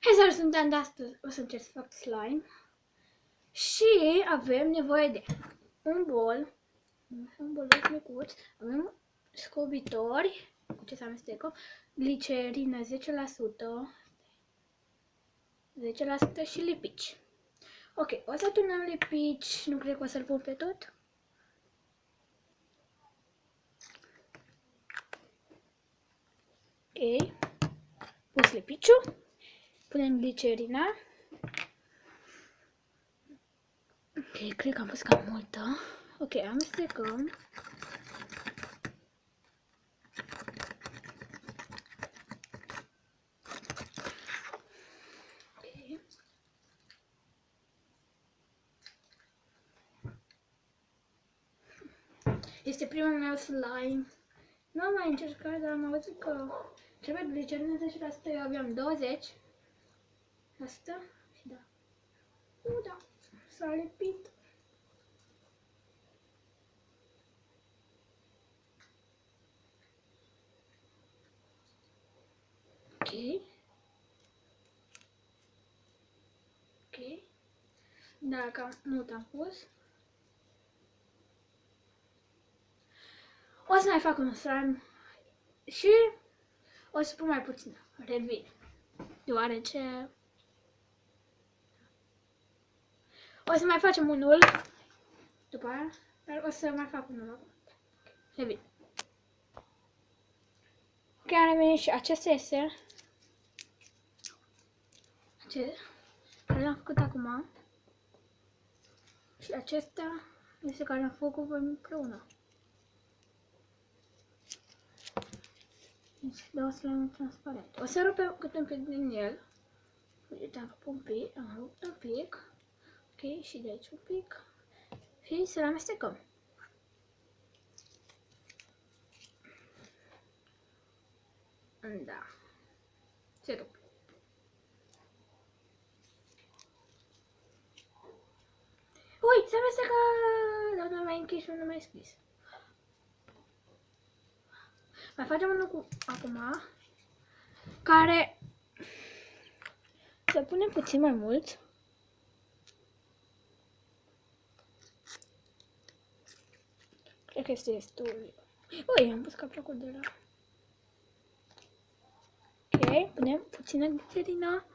Hei, salutare, suntem de astăzi. O să încerc să fac slime. Și avem nevoie de un bol. Un bol micuț. Avem scobitori. Cu ce să amestecăm? Glicerină 10%. 10% și lipici. Ok, o să turnăm lipici. Nu cred că o să-l pun pe tot. Ok. Pus lipiciul. Punem glicerina. Ok, cred că am pus cam multă. Ok, amestecăm. Ok. Este primul meu slime. Nu am mai încercat, dar am auzit că trebuie glicerină 10%, eu aveam 20%. Și da. Nu, da. S-a lipit. Ok. Ok. Da, cam mult am pus. O să mai fac un slime și o să pun mai puțin. Revin. Deoarece o să mai facem unul după aia, dar o să mai fac unul acum. Revin. Ok, am revenit și acesta este care l-am făcut acum. Și acesta este care am făcut împreună. Deci dau slime transparent. O să rupem câte un pic din el. Uite, am rupt un pic, am rupt un pic. Ok, și de aici un pic. Și să-l amestecăm. Da. Se rupe. Ui, se amestecă! Dar nu mai închis și nu mai scris. Mai facem unul cu acum. Care să punem puțin mai mult. Cred că este destul. Ui, am pus capacul de la. Ok, punem puțină glicerină.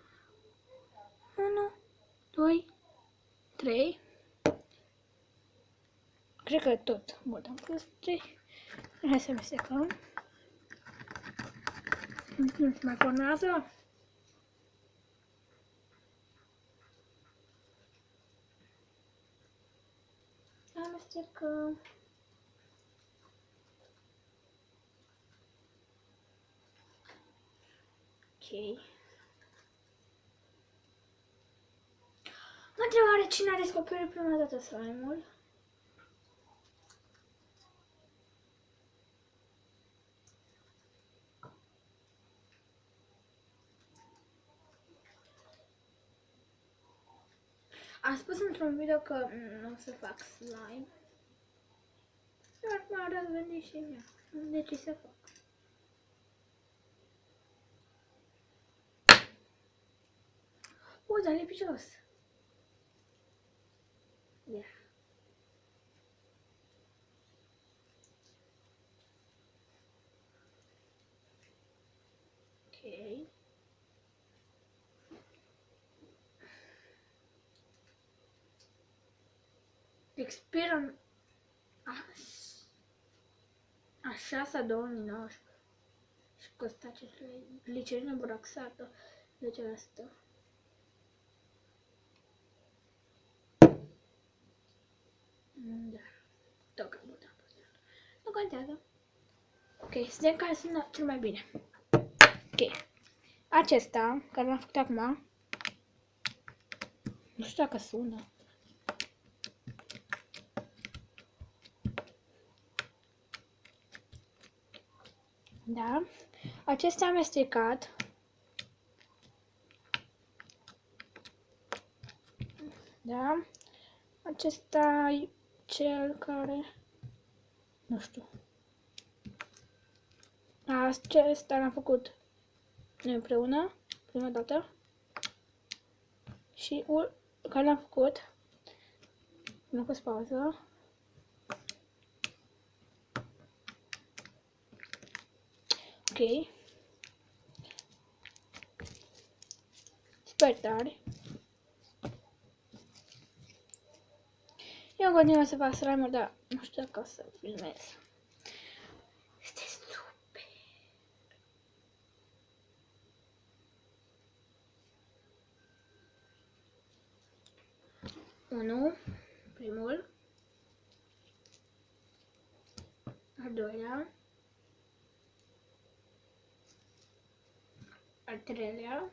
1, 2, 3. Cred că tot mult am pus 3. Hai să amestecăm. Nu mai formează. Amestecăm. Ok. Mă întreb oare cine a descoperit prima dată slime-ul? Am spus într-un video că nu o să fac slime. Dar m-a răzgândit și eu. Am decis să fac. Dar e picios. Yeah. Ok. Expiră în a 6-a 2019 și costă acest glicerină broxată 10%. Da, tot cam mult am pus. Nu contează. Ok, să vedem care sună cel mai bine. Ok, acesta care l-am făcut acum, nu știu dacă sună. Da, acesta amestecat. Da, acesta e cel care, nu știu. Acesta l-am făcut împreună, prima dată. Și care l-am făcut, nu pus pauză. Ok. Sper tare. Eu continuă să fac slime-uri, dar nu știu dacă o să filmez. Este super. Unu, primul. Al doilea. Al treilea.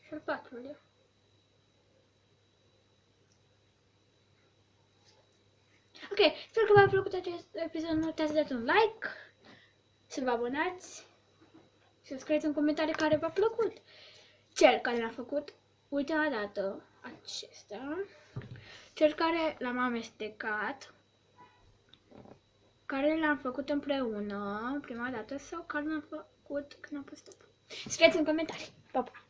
Și al patrulea. Ok, sper că v-a plăcut acest episod, nu uitați să dați un like, să vă abonați, să scrieți în comentarii care v-a plăcut. Cel care l-a făcut ultima dată acesta, cel care l-am amestecat, care l-am făcut împreună prima dată sau care l-am făcut când am postat. Scrieți în comentarii. Pa, pa!